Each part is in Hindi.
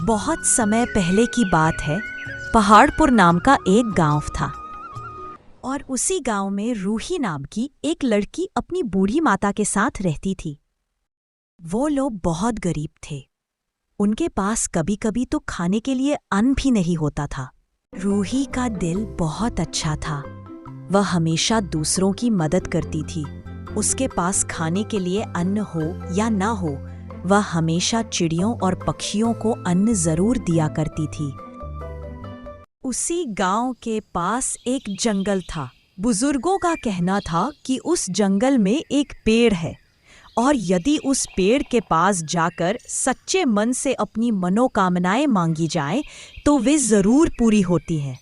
बहुत समय पहले की बात है। पहाड़पुर नाम का एक गांव था और उसी गांव में रूही नाम की एक लड़की अपनी बूढ़ी माता के साथ रहती थी। वो लोग बहुत गरीब थे। उनके पास कभी कभी तो खाने के लिए अन्न भी नहीं होता था। रूही का दिल बहुत अच्छा था। वह हमेशा दूसरों की मदद करती थी। उसके पास खाने के लिए अन्न हो या ना हो, वह हमेशा चिड़ियों और पक्षियों को अन्न जरूर दिया करती थी। उसी गांव के पास एक जंगल था। बुजुर्गों का कहना था कि उस जंगल में एक पेड़ है और यदि उस पेड़ के पास जाकर सच्चे मन से अपनी मनोकामनाएं मांगी जाएं तो वे जरूर पूरी होती हैं,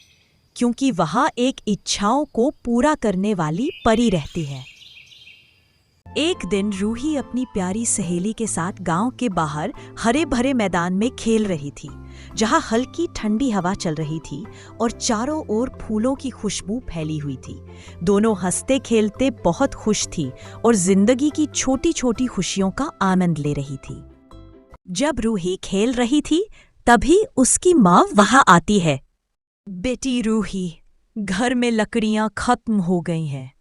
क्योंकि वहाँ एक इच्छाओं को पूरा करने वाली परी रहती है। एक दिन रूही अपनी प्यारी सहेली के साथ गांव के बाहर हरे भरे मैदान में खेल रही थी, जहां हल्की ठंडी हवा चल रही थी और चारों ओर फूलों की खुशबू फैली हुई थी। दोनों हंसते खेलते बहुत खुश थी और जिंदगी की छोटी छोटी खुशियों का आनंद ले रही थी। जब रूही खेल रही थी तभी उसकी माँ वहां आती है। बेटी रूही, घर में लकड़ियां खत्म हो गई हैं।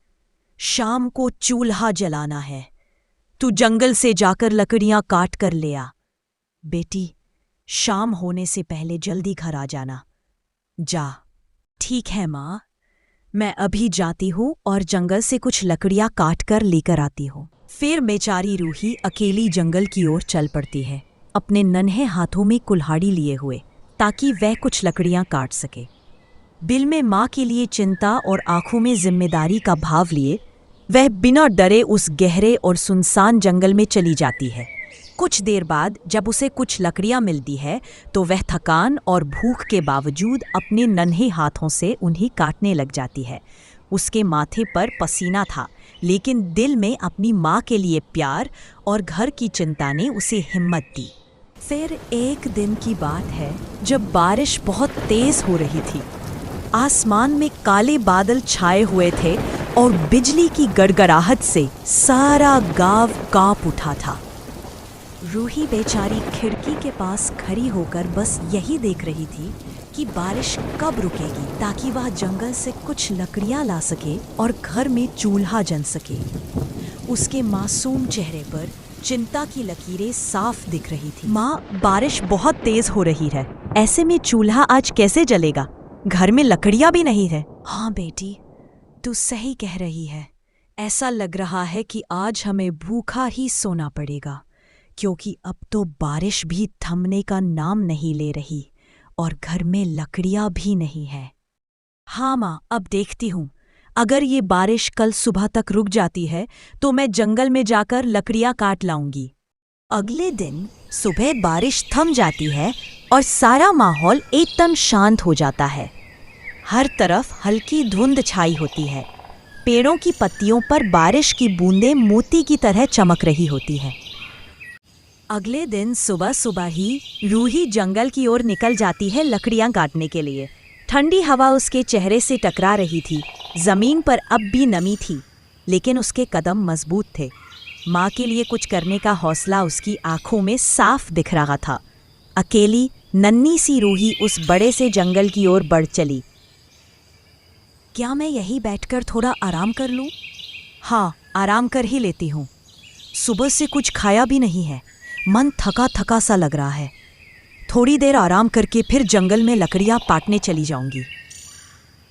शाम को चूल्हा जलाना है। तू जंगल से जाकर लकड़ियां काट कर ले आ। बेटी, शाम होने से पहले जल्दी घर आ जाना। जा। ठीक है माँ, मैं अभी जाती हूँ और जंगल से कुछ लकड़ियां काट कर लेकर आती हूँ। फिर बेचारी रूही अकेली जंगल की ओर चल पड़ती है, अपने नन्हे हाथों में कुल्हाड़ी लिए हुए, ताकि वह कुछ लकड़ियां काट सके। दिल में माँ के लिए चिंता और आंखों में जिम्मेदारी का भाव लिए वह बिना डरे उस गहरे और सुनसान जंगल में चली जाती है। कुछ देर बाद जब उसे कुछ लकड़ियां मिलती है तो वह थकान और भूख के बावजूद अपने नन्हे हाथों से उन्हें काटने लग जाती है। उसके माथे पर पसीना था, लेकिन दिल में अपनी माँ के लिए प्यार और घर की चिंता ने उसे हिम्मत दी। फिर एक दिन की बात है जब बारिश बहुत तेज हो रही थी। आसमान में काले बादल छाए हुए थे और बिजली की गड़गड़ाहट से सारा गांव कांप उठा था। रूही बेचारी खिड़की के पास खड़ी होकर बस यही देख रही थी कि बारिश कब रुकेगी, ताकि वह जंगल से कुछ लकड़ियां ला सके और घर में चूल्हा जल सके। उसके मासूम चेहरे पर चिंता की लकीरें साफ दिख रही थी। माँ, बारिश बहुत तेज हो रही है। ऐसे में चूल्हा आज कैसे जलेगा? घर में लकड़ियां भी नहीं है। हाँ बेटी, तू सही कह रही है। ऐसा लग रहा है कि आज हमें भूखा ही सोना पड़ेगा, क्योंकि अब तो बारिश भी थमने का नाम नहीं ले रही और घर में लकड़ियां भी नहीं है। हाँ माँ, अब देखती हूँ। अगर ये बारिश कल सुबह तक रुक जाती है तो मैं जंगल में जाकर लकड़ियां काट लाऊंगी। अगले दिन सुबह बारिश थम जाती है और सारा माहौल एकदम शांत हो जाता है। हर तरफ हल्की धुंध छाई होती है। पेड़ों की पत्तियों पर बारिश की बूंदें मोती की तरह चमक रही होती है। अगले दिन सुबह सुबह ही रूही जंगल की ओर निकल जाती है लकड़ियां काटने के लिए। ठंडी हवा उसके चेहरे से टकरा रही थी। जमीन पर अब भी नमी थी, लेकिन उसके कदम मजबूत थे। माँ के लिए कुछ करने का हौसला उसकी आंखों में साफ दिख रहा था। अकेली नन्ही सी रूही उस बड़े से जंगल की ओर बढ़ चली। क्या मैं यहीं बैठकर थोड़ा आराम कर लूं? हाँ, आराम कर ही लेती हूँ। सुबह से कुछ खाया भी नहीं है। मन थका थका सा लग रहा है। थोड़ी देर आराम करके फिर जंगल में लकड़ियाँ काटने चली जाऊंगी।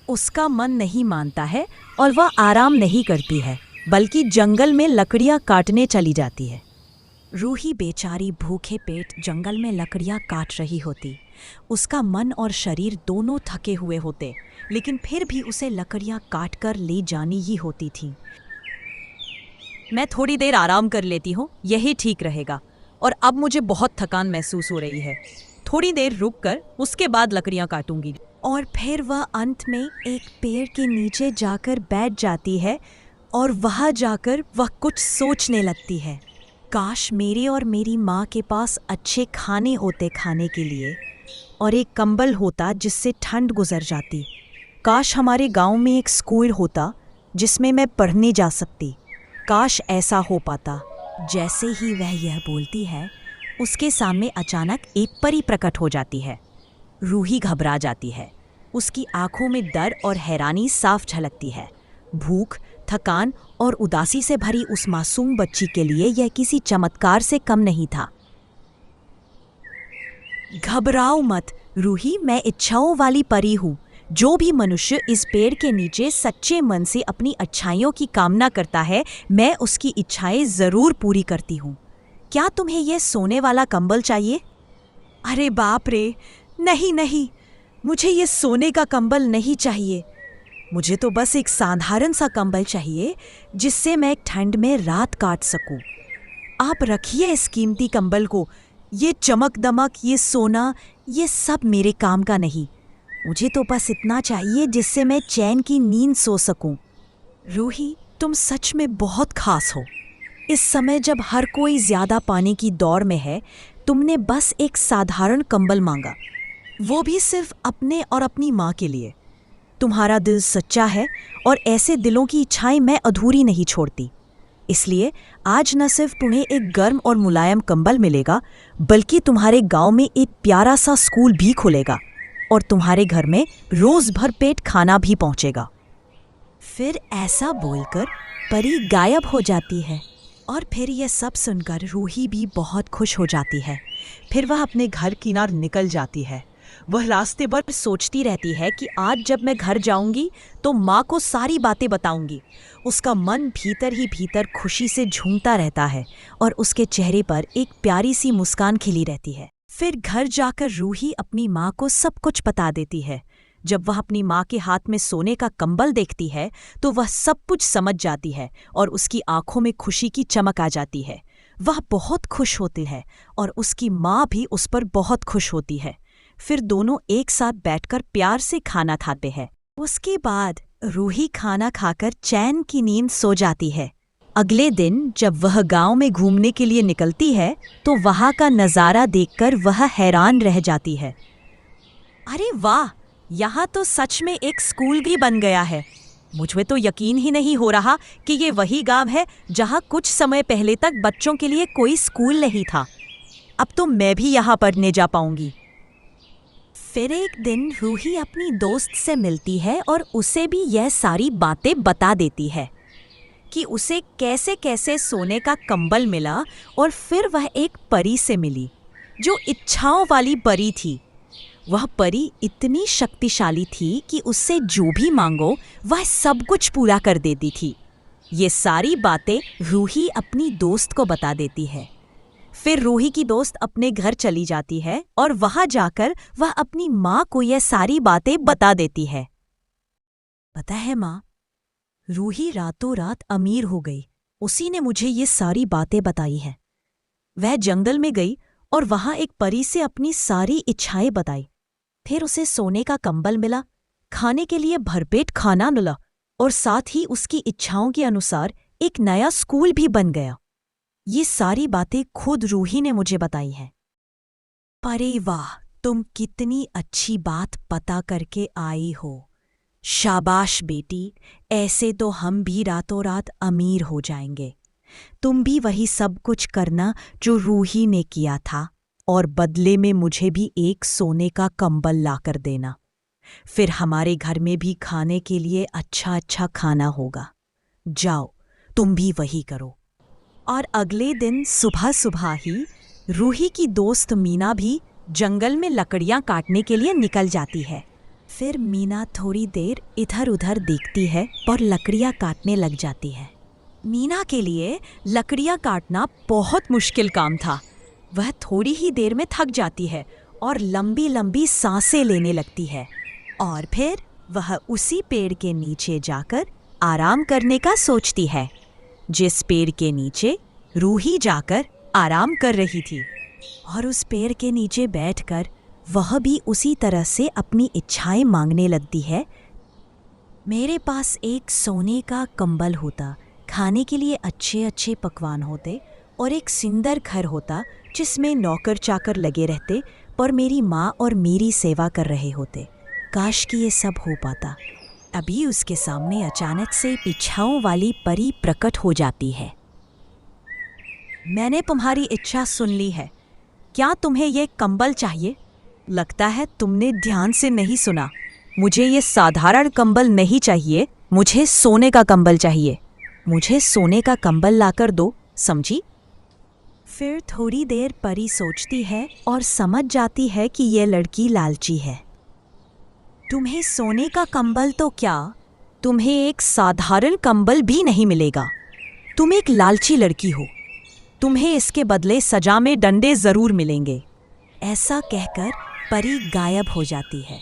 उसका मन नहीं मानता है और वह आराम नहीं करती है, बल्कि जंगल में लकड़ियाँ काटने चली जाती है। रूही बेचारी भूखे पेट जंगल में लकड़ियाँ काट रही होती। उसका मन और शरीर दोनों थके हुए होते, लेकिन फिर भी उसे लकड़ियाँ काट कर ले जानी ही होती थी। मैं थोड़ी देर आराम कर लेती हूँ, यही ठीक रहेगा। और अब मुझे बहुत थकान महसूस हो रही है। थोड़ी देर रुककर उसके बाद लकड़ियाँ काटूंगी। और फिर वह अंत में एक पेड़ के नीचे जाकर बैठ जाती है और वहाँ जाकर वह कुछ सोचने लगती है। काश मेरे और मेरी माँ के पास अच्छे खाने होते खाने के लिए, और एक कंबल होता जिससे ठंड गुजर जाती। काश हमारे गांव में एक स्कूल होता जिसमें मैं पढ़ने जा सकती। काश ऐसा हो पाता। जैसे ही वह यह बोलती है, उसके सामने अचानक एक परी प्रकट हो जाती है। रूही घबरा जाती है। उसकी आंखों में डर और हैरानी साफ झलकती है। भूख, थकान और उदासी से भरी उस मासूम बच्ची के लिए यह किसी चमत्कार से कम नहीं था। घबराओ मत रूही, मैं इच्छाओं वाली परी हूँ। जो भी मनुष्य इस पेड़ के नीचे सच्चे मन से अपनी अच्छाइयों की कामना करता है, मैं उसकी इच्छाएं जरूर पूरी करती हूँ। क्या तुम्हें यह सोने वाला कंबल चाहिए? अरे बाप रे, नहीं नहीं, मुझे ये सोने का कंबल नहीं चाहिए। मुझे तो बस एक साधारण सा कंबल चाहिए जिससे मैं ठंड में रात काट सकूं। आप रखिए इस कीमती कंबल को। ये चमक दमक, ये सोना, ये सब मेरे काम का नहीं। मुझे तो बस इतना चाहिए जिससे मैं चैन की नींद सो सकूं। रूही, तुम सच में बहुत खास हो। इस समय जब हर कोई ज्यादा पाने की दौड़ में है, तुमने बस एक साधारण कंबल मांगा, वो भी सिर्फ अपने और अपनी माँ के लिए। तुम्हारा दिल सच्चा है और ऐसे दिलों की इच्छाएं मैं अधूरी नहीं छोड़ती। इसलिए आज न सिर्फ तुम्हें एक गर्म और मुलायम कंबल मिलेगा, बल्कि तुम्हारे गांव में एक प्यारा सा स्कूल भी खुलेगा और तुम्हारे घर में रोज भर पेट खाना भी पहुंचेगा। फिर ऐसा बोलकर परी गायब हो जाती है और फिर यह सब सुनकर रूही भी बहुत खुश हो जाती है। फिर वह अपने घर किनार निकल जाती है। वह रास्ते भर सोचती रहती है कि आज जब मैं घर जाऊंगी तो माँ को सारी बातें बताऊंगी। उसका मन भीतर ही भीतर खुशी से झूमता रहता है और उसके चेहरे पर एक प्यारी सी मुस्कान खिली रहती है। फिर घर जाकर रूही अपनी माँ को सब कुछ बता देती है। जब वह अपनी माँ के हाथ में सोने का कंबल देखती है तो वह सब कुछ समझ जाती है और उसकी आंखों में खुशी की चमक आ जाती है। वह बहुत खुश होती है और उसकी माँ भी उस पर बहुत खुश होती है। फिर दोनों एक साथ बैठकर प्यार से खाना खाते हैं। उसके बाद रूही खाना खाकर चैन की नींद सो जाती है। अगले दिन जब वह गांव में घूमने के लिए निकलती है तो वहां का नज़ारा देखकर वह हैरान रह जाती है। अरे वाह, यहाँ तो सच में एक स्कूल भी बन गया है। मुझे तो यकीन ही नहीं हो रहा कि ये वही गांव है जहाँ कुछ समय पहले तक बच्चों के लिए कोई स्कूल नहीं था। अब तो मैं भी यहाँ पढ़ने जा पाऊंगी। फिर एक दिन रूही अपनी दोस्त से मिलती है और उसे भी यह सारी बातें बता देती है कि उसे कैसे कैसे सोने का कंबल मिला और फिर वह एक परी से मिली जो इच्छाओं वाली परी थी। वह परी इतनी शक्तिशाली थी कि उससे जो भी मांगो वह सब कुछ पूरा कर देती थी। ये सारी बातें रूही अपनी दोस्त को बता देती है। फिर रूही की दोस्त अपने घर चली जाती है और वहां जाकर वह अपनी माँ को यह सारी बातें बता देती है। पता है माँ, रूही रातों रात अमीर हो गई। उसी ने मुझे ये सारी बातें बताई हैं। वह जंगल में गई और वहां एक परी से अपनी सारी इच्छाएं बताई। फिर उसे सोने का कंबल मिला, खाने के लिए भरपेट खाना मिला और साथ ही उसकी इच्छाओं के अनुसार एक नया स्कूल भी बन गया। ये सारी बातें खुद रूही ने मुझे बताई हैं। अरे वाह, तुम कितनी अच्छी बात पता करके आई हो। शाबाश बेटी, ऐसे तो हम भी रातों रात अमीर हो जाएंगे। तुम भी वही सब कुछ करना जो रूही ने किया था और बदले में मुझे भी एक सोने का कंबल लाकर देना। फिर हमारे घर में भी खाने के लिए अच्छा अच्छा खाना होगा। जाओ, तुम भी वही करो। और अगले दिन सुबह सुबह ही रूही की दोस्त मीना भी जंगल में लकड़ियां काटने के लिए निकल जाती है। फिर मीना थोड़ी देर इधर उधर देखती है और लकड़ियां काटने लग जाती है। मीना के लिए लकड़ियां काटना बहुत मुश्किल काम था। वह थोड़ी ही देर में थक जाती है और लंबी लंबी सांसें लेने लगती है और फिर वह उसी पेड़ के नीचे जाकर आराम करने का सोचती है जिस पेड़ के नीचे रूही जाकर आराम कर रही थी। और उस पेड़ के नीचे बैठकर वह भी उसी तरह से अपनी इच्छाएं मांगने लगती है। मेरे पास एक सोने का कंबल होता, खाने के लिए अच्छे अच्छे पकवान होते और एक सुंदर घर होता जिसमें नौकर चाकर लगे रहते पर मेरी माँ और मेरी सेवा कर रहे होते। काश कि ये सब हो पाता। अभी उसके सामने अचानक से इच्छाओं वाली परी प्रकट हो जाती है। मैंने तुम्हारी इच्छा सुन ली है। क्या तुम्हें ये कंबल चाहिए? लगता है तुमने ध्यान से नहीं सुना। मुझे ये साधारण कंबल नहीं चाहिए, मुझे सोने का कंबल चाहिए। मुझे सोने का कंबल लाकर दो, समझी? फिर थोड़ी देर परी सोचती है और समझ जाती है कि यह लड़की लालची है। तुम्हें सोने का कंबल तो क्या, तुम्हें एक साधारण कंबल भी नहीं मिलेगा। तुम एक लालची लड़की हो। तुम्हें इसके बदले सजा में डंडे जरूर मिलेंगे। ऐसा कहकर परी गायब हो जाती है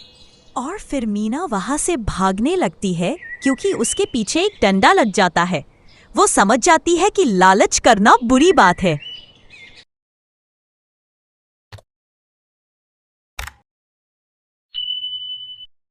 और फिर मीना वहां से भागने लगती है क्योंकि उसके पीछे एक डंडा लग जाता है। वो समझ जाती है कि लालच करना बुरी बात है।